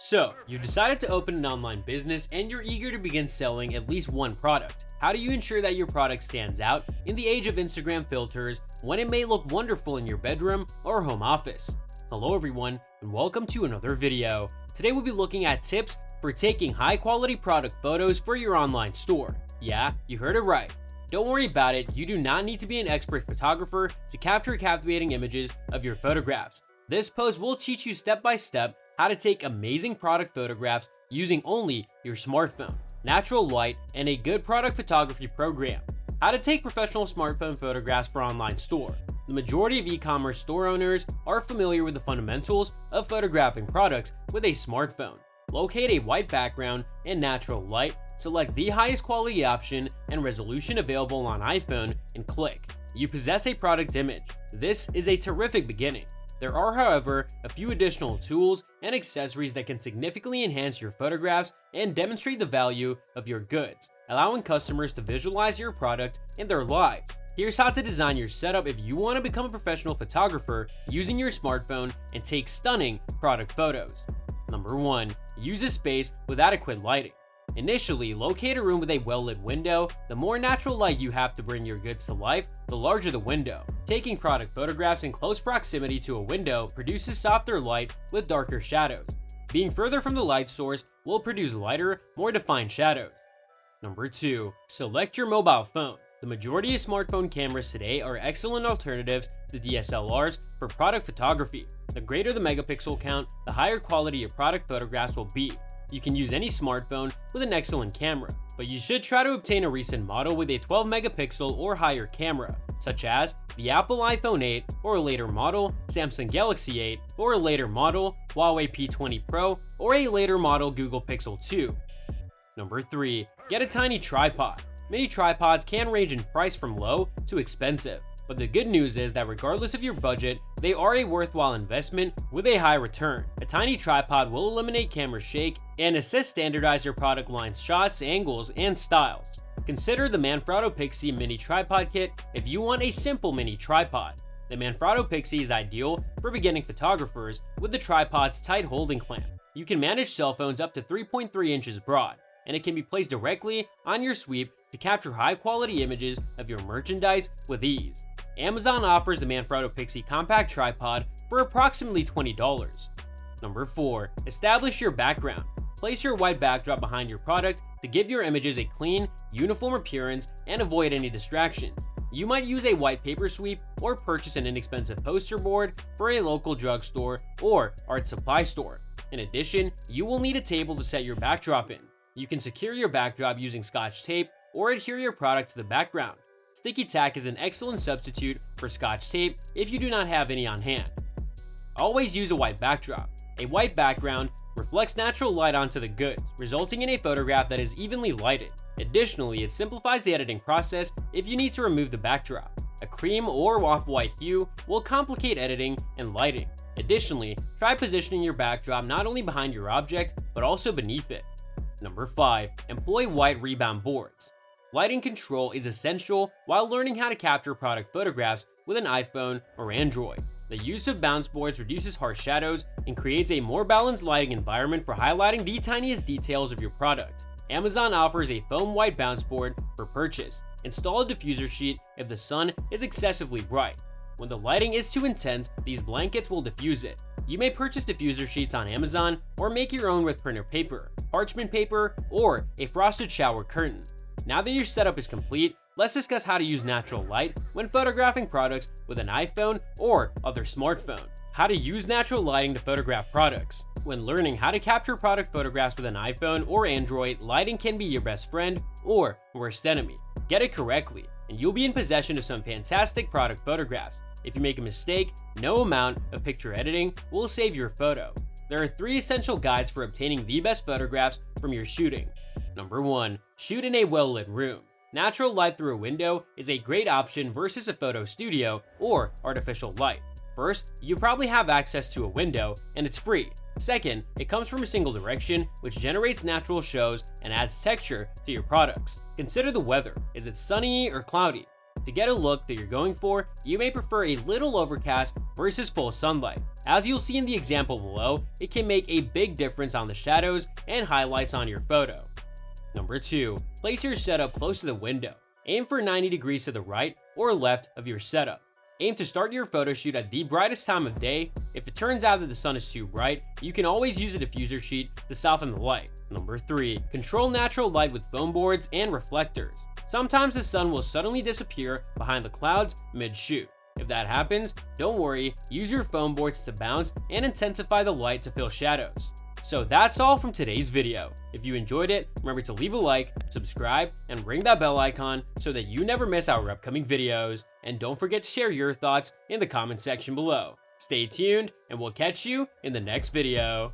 So, you decided to open an online business and you're eager to begin selling at least one product. How do you ensure that your product stands out in the age of Instagram filters when it may look wonderful in your bedroom or home office? Hello everyone, and welcome to another video. Today we'll be looking at tips for taking high quality product photos for your online store. Yeah, you heard it right. Don't worry about it, you do not need to be an expert photographer to capture captivating images of your photographs. This post will teach you step by step how to take amazing product photographs using only your smartphone, natural light, and a good product photography program. How to take professional smartphone photographs for online store. The majority of e-commerce store owners are familiar with the fundamentals of photographing products with a smartphone. Locate a white background and natural light, select the highest quality option and resolution available on iPhone, and click. You possess a product image. This is a terrific beginning. There are, however, a few additional tools and accessories that can significantly enhance your photographs and demonstrate the value of your goods, allowing customers to visualize your product in their lives. Here's how to design your setup if you want to become a professional photographer using your smartphone and take stunning product photos. Number 1. Use a space with adequate lighting. Initially, locate a room with a well-lit window. The more natural light you have to bring your goods to life, the larger the window. Taking product photographs in close proximity to a window produces softer light with darker shadows. Being further from the light source will produce lighter, more defined shadows. Number 2. Select your mobile phone. The majority of smartphone cameras today are excellent alternatives to DSLRs for product photography. The greater the megapixel count, the higher quality your product photographs will be. You can use any smartphone with an excellent camera, but you should try to obtain a recent model with a 12 megapixel or higher camera, such as the Apple iPhone 8 or a later model, Samsung Galaxy 8 or a later model, Huawei P20 Pro or a later model Google Pixel 2. Number 3. Get a tiny tripod. Many tripods can range in price from low to expensive, but the good news is that regardless of your budget, they are a worthwhile investment with a high return. A tiny tripod will eliminate camera shake and assist standardize your product line's shots, angles, and styles. Consider the Manfrotto Pixie Mini Tripod Kit if you want a simple mini tripod. The Manfrotto Pixie is ideal for beginning photographers with the tripod's tight holding clamp. You can manage cell phones up to 3.3 inches broad, and it can be placed directly on your sweep to capture high-quality images of your merchandise with ease. Amazon offers the Manfrotto Pixie Compact Tripod for approximately $20. Number 4. Establish your background. Place your white backdrop behind your product to give your images a clean, uniform appearance and avoid any distractions. You might use a white paper sweep or purchase an inexpensive poster board for a local drugstore or art supply store. In addition, you will need a table to set your backdrop in. You can secure your backdrop using Scotch tape or adhere your product to the background. Sticky tack is an excellent substitute for Scotch tape if you do not have any on hand. Always use a white backdrop. A white background reflects natural light onto the goods, resulting in a photograph that is evenly lighted. Additionally, it simplifies the editing process if you need to remove the backdrop. A cream or off-white hue will complicate editing and lighting. Additionally, try positioning your backdrop not only behind your object, but also beneath it. Number 5. Employ white rebound boards. Lighting control is essential while learning how to capture product photographs with an iPhone or Android. The use of bounce boards reduces harsh shadows and creates a more balanced lighting environment for highlighting the tiniest details of your product. Amazon offers a foam white bounce board for purchase. Install a diffuser sheet if the sun is excessively bright. When the lighting is too intense, these blankets will diffuse it. You may purchase diffuser sheets on Amazon or make your own with printer paper, parchment paper, or a frosted shower curtain. Now that your setup is complete, let's discuss how to use natural light when photographing products with an iPhone or other smartphone. How to use natural lighting to photograph products. When learning how to capture product photographs with an iPhone or Android, lighting can be your best friend or worst enemy. Get it correctly, and you'll be in possession of some fantastic product photographs. If you make a mistake, no amount of picture editing will save your photo. There are 3 essential guides for obtaining the best photographs from your shooting. Number 1. Shoot in a well-lit room. Natural light through a window is a great option versus a photo studio or artificial light. First, you probably have access to a window, and it's free. Second, it comes from a single direction, which generates natural shows and adds texture to your products. Consider the weather. Is it sunny or cloudy? To get a look that you're going for, you may prefer a little overcast versus full sunlight. As you'll see in the example below, it can make a big difference on the shadows and highlights on your photo. Number 2. Place your setup close to the window. Aim for 90 degrees to the right or left of your setup. Aim to start your photo shoot at the brightest time of day. If it turns out that the sun is too bright, you can always use a diffuser sheet to soften the light. Number 3. Control natural light with foam boards and reflectors. Sometimes the sun will suddenly disappear behind the clouds mid-shoot. If that happens, don't worry, use your foam boards to bounce and intensify the light to fill shadows. So that's all from today's video. If you enjoyed it, remember to leave a like, subscribe, and ring that bell icon so that you never miss our upcoming videos. And don't forget to share your thoughts in the comment section below. Stay tuned, and we'll catch you in the next video.